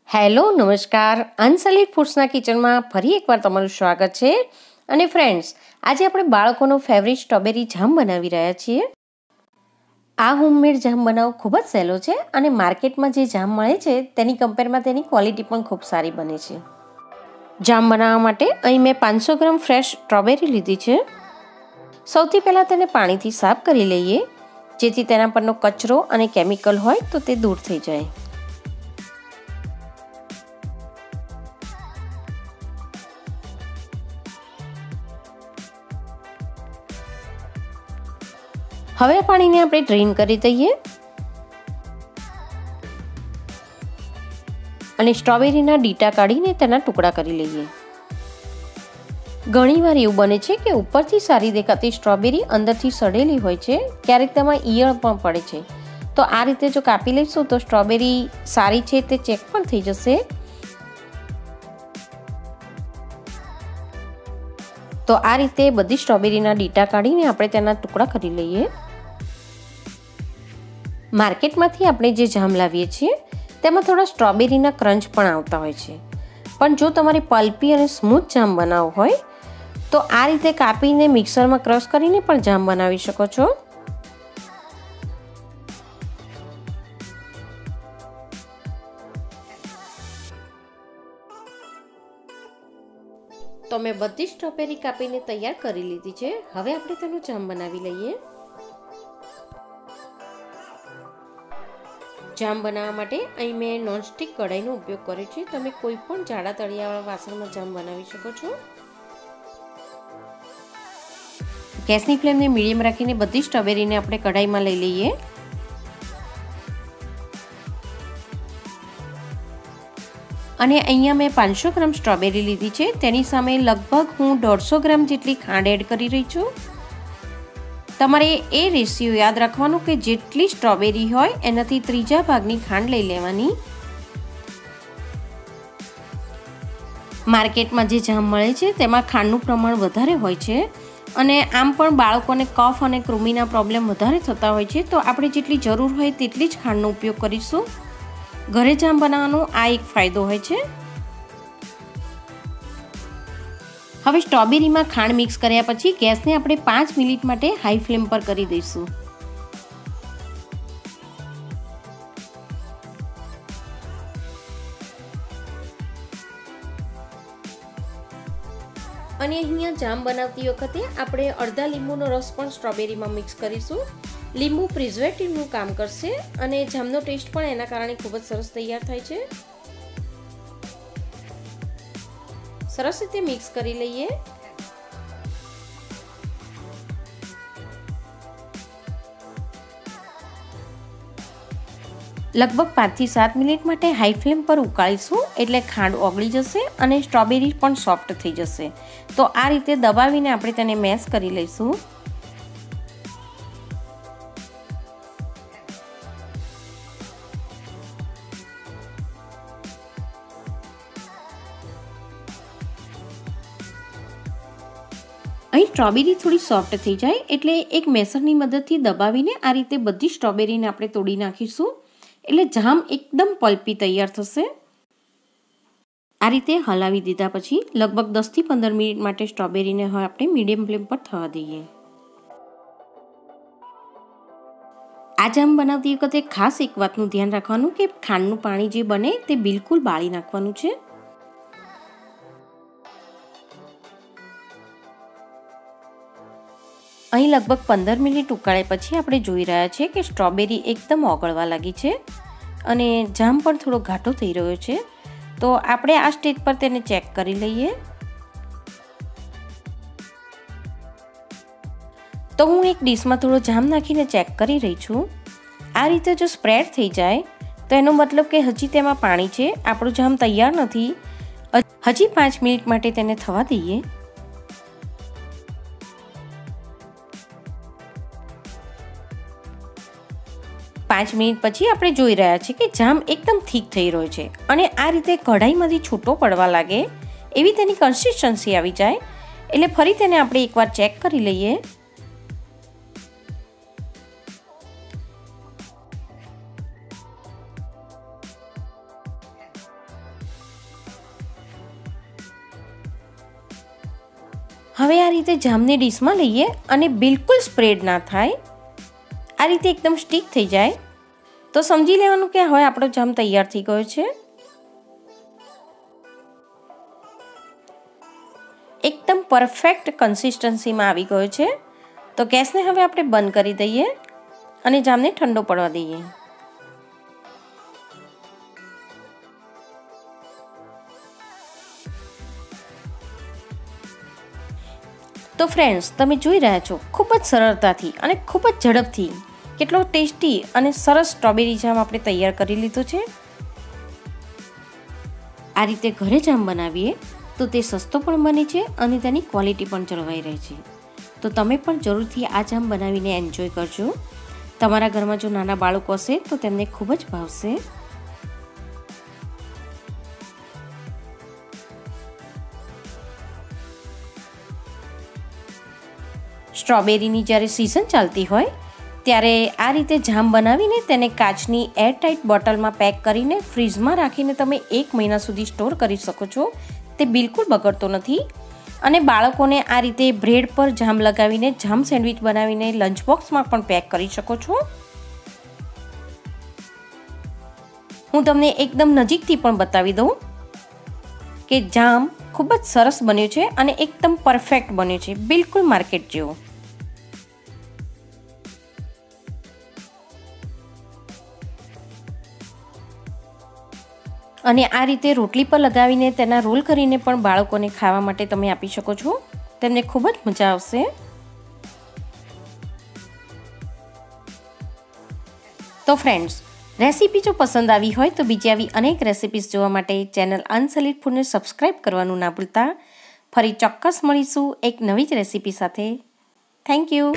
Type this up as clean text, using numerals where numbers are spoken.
Hello નમસ્કાર અનસલિડ ફૂડ્સના કિચનમાં ફરી એકવાર તમારું સ્વાગત છે. અને ફ્રેન્ડ્સ, આજે આપણે બાળકોનો ફેવરિટ સ્ટ્રોબેરી જામ બનાવી રહ્યા છીએ. આ હોમમેડ જામ બનાવવો ખૂબ જ સહેલો છે અને માર્કેટમાં જે જામ મળે છે તેની કમ્પેરમાં તેની ક્વોલિટી પણ ખૂબ સારી બને છે. જામ બનાવવા માટે અહીં મેં 500 ગ્રામ ફ્રેશ સ્ટ્રોબેરી લીધી છે. સૌથી પહેલાં તેને પાણીથી સાફ કરી લઈએ, જેથી તેના પરનો કચરો અને કેમિકલ હોય તો તે દૂર થઈ જાય. હવે પાણીને આપણે ડ્રેઇન કરી દઈએ અને સ્ટ્રોબેરીના ડીટા કાઢીને તેના ટુકડા કરી લઈએ. ઘણીવાર એવું બને છે કે ઉપરથી સારી દેખાતી સ્ટ્રોબેરી અંદરથી સડેલી હોય છે, ક્યારેક તેમાં ઈયળ પણ પડે છે. તો આ રીતે જો કાપી લઈશું તો સ્ટ્રોબેરી સારી છે તે ચેક પણ થઈ જશે. તો આ રીતે બધી સ્ટ્રોબેરીના ડીટા કાઢીને આપણે તેના ટુકડા કરી લઈએ. માર્કેટમાંથી આપણે જે જામ લાવીએ છીએ તેમાં થોડા સ્ટ્રોબેરીના ક્રંચ પણ આવતા હોય છે, પણ જો તમારે પલ્પી અને સ્મૂથ જામ બનાવવો હોય તો આ રીતે કાપીને મિક્સરમાં ક્રશ કરીને પણ જામ બનાવી શકો છો. તો મેં બધી સ્ટ્રોબેરી કાપીને તૈયાર કરી લીધી છે. હવે આપણે તેનું જામ બનાવી લઈએ. જામ બનાવવા માટે અહીં મેં નોનસ્ટિક કઢાઈનો ઉપયોગ કર્યો છે. તમે કોઈ પણ જાડા તળિયાવાળા વાસણમાં જામ બનાવી શકો છો. ગેસની ફ્લેમને મીડિયમ રાખીને બધી સ્ટ્રોબેરીને આપણે કઢાઈમાં લઈ લઈએ. અને અહીંયા મેં 500 ગ્રામ સ્ટ્રોબેરી લીધી છે. તેની સામે લગભગ હું 150 ગ્રામ જેટલી ખાંડ એડ કરી રહી છું. તમારે એ રેશિયો યાદ રાખવાનું કે જેટલી સ્ટ્રોબેરી હોય એનાથી 3/4 ભાગની ખાંડ લઈ લેવાની. માર્કેટમાં જે જામ મળે છે તેમાં ખાંડનું પ્રમાણ વધારે હોય છે અને આમ પણ બાળકોને કફ અને કૃમિના પ્રોબ્લેમ વધારે થતા હોય છે. તો આપણે જેટલી જરૂર હોય તેટલી જ ખાંડનો ઉપયોગ કરીશું. ઘરે જામ બનાવવાનો આ એક ફાયદો હોય છે. હવે સ્ટ્રોબેરીમાં ખાંડ મિક્સ કર્યા પછી ગેસને આપણે 5 મિનિટ માટે હાઈ ફ્લેમ પર કરી દઈશું. અને અહીંયા જામ બનાવતી વખતે આપણે અડધા લીંબુનો રસ પણ સ્ટ્રોબેરીમાં મિક્સ કરીશું. લીંબુ પ્રિઝર્વેટિવનું કામ કરશે અને જામનો ટેસ્ટ પણ એના કારણે ખૂબ જ સરસ તૈયાર થાય છે. સરસ રીતે મિક્સ કરી લઈએ. લગભગ 5 થી 7 મિનિટ માટે હાઈ ફ્લેમ પર ઉકાળીશું, એટલે ખાંડ ઓગળી જશે અને સ્ટ્રોબેરી પણ સોફ્ટ થઈ જશે. તો આ રીતે દબાવીને આપણે તેને મેશ કરી લઈશું. અહીં સ્ટ્રોબેરી થોડી સોફ્ટ થઈ જાય એટલે એક મેસરની મદદથી દબાવીને આ રીતે બધી સ્ટ્રોબેરીને આપણે તોડી નાખીશું, એટલે જામ એકદમ પલ્પી તૈયાર થશે. આ રીતે હલાવી દીધા પછી લગભગ 10 થી 15 મિનિટ માટે સ્ટ્રોબેરીને હવે આપણે મીડિયમ ફ્લેમ પર થવા દઈએ. આ જામ બનાવતી વખતે ખાસ એક વાતનું ધ્યાન રાખવાનું કે ખાંડનું પાણી જે બને તે બિલકુલ બાળી નાખવાનું છે. અહીં લગભગ 15 મિનિટ ઉકાળ્યા પછી આપણે જોઈ રહ્યા છીએ કે સ્ટ્રોબેરી એકદમ ઓગળવા લાગી છે અને જામ પણ થોડો ઘાટો થઈ રહ્યો છે. તો આપણે આ સ્ટેજ પર તેને ચેક કરી લઈએ. તો હું એક ડીશમાં થોડો જામ નાખીને ચેક કરી રહી છું. આ રીતે જો સ્પ્રેડ થઈ જાય તો એનો મતલબ કે હજી તેમાં પાણી છે, આપણો જામ તૈયાર નથી. હજી 5 મિનિટ માટે તેને થવા દઈએ. 5 મિનિટ પછી આપણે જોઈ રહ્યા છીએ કે જામ એકદમ થીક થઈ રહ્યો છે અને આ રીતે કઢાઈમાંથી છૂટો પડવા લાગે એવી તેની કન્સિસ્ટન્સી આવી જાય એટલે ફરી તેને આપણે એકવાર ચેક કરી લઈએ. હવે આ રીતે જામને ડીશમાં લઈએ અને બિલકુલ સ્પ્રેડ ના થાય, આ રીતે એકદમ સ્ટીક થઈ જાય તો સમજી લેવાનું કે હવે આપણો જામ તૈયાર થઈ ગયો છે। એકદમ પરફેક્ટ કન્સિસ્ટન્સીમાં આવી ગયો છે। તો ગેસને હવે આપણે બંધ કરી દઈએ અને જામને ઠંડો પડવા દઈએ। તો ફ્રેન્ડ્સ, તમે જોઈ રહ્યા છો ખૂબ જ સરળતાથી અને ખૂબ જ ઝડપથી કેટલો ટેસ્ટી અને સરસ સ્ટ્રોબેરી જામ આપણે તૈયાર કરી લીધો છે। આ રીતે ઘરે જામ બનાવીએ તો તે સસ્તો પણ બને છે અને તેની ક્વોલિટી પણ જળવાઈ રહે છે। તો તમે પણ જરૂરથી આ જામ બનાવીને એન્જોય કરજો। તમારા ઘરમાં જો નાના બાળકો હશે તો તેમને ખૂબ જ ભાવશે। સ્ટ્રોબેરીની જ્યારે સિઝન ચાલતી હોય ત્યારે આ રીતે જામ બનાવીને તેને કાચની એરટાઇટ બોટલમાં પેક કરીને ફ્રીઝમાં રાખીને તમે 1 મહિના સુધી સ્ટોર કરી શકો છો। તે બિલકુલ બગડતો નથી અને બાળકોને આ રીતે બ્રેડ પર જામ લગાવીને જામ સેન્ડવિચ બનાવીને લંચ બોક્સમાં પણ પેક કરી શકો છો। હું તમને એકદમ નજીકથી પણ બતાવી દઉં કે જામ ખૂબ જ સરસ બન્યો છે અને એકદમ પરફેક્ટ બન્યો છે, બિલકુલ માર્કેટ જેવો। અને આ રીતે રોટલી પર લગાવીને તેના રોલ કરીને પણ બાળકોને ખાવા માટે તમે આપી શકો છો, તેમને ખૂબ જ મજા આવશે। તો ફ્રેન્ડ્સ, રેસીપી જો પસંદ આવી હોય તો બીજી આવી અનેક રેસીપીઝ જોવા માટે ચેનલ અનસોલિડ ફૂડને સબસ્ક્રાઈબ કરવાનું ના ભૂલતા। ફરી ચોક્કસ મળીશું એક નવી જ રેસીપી સાથે। Thank you.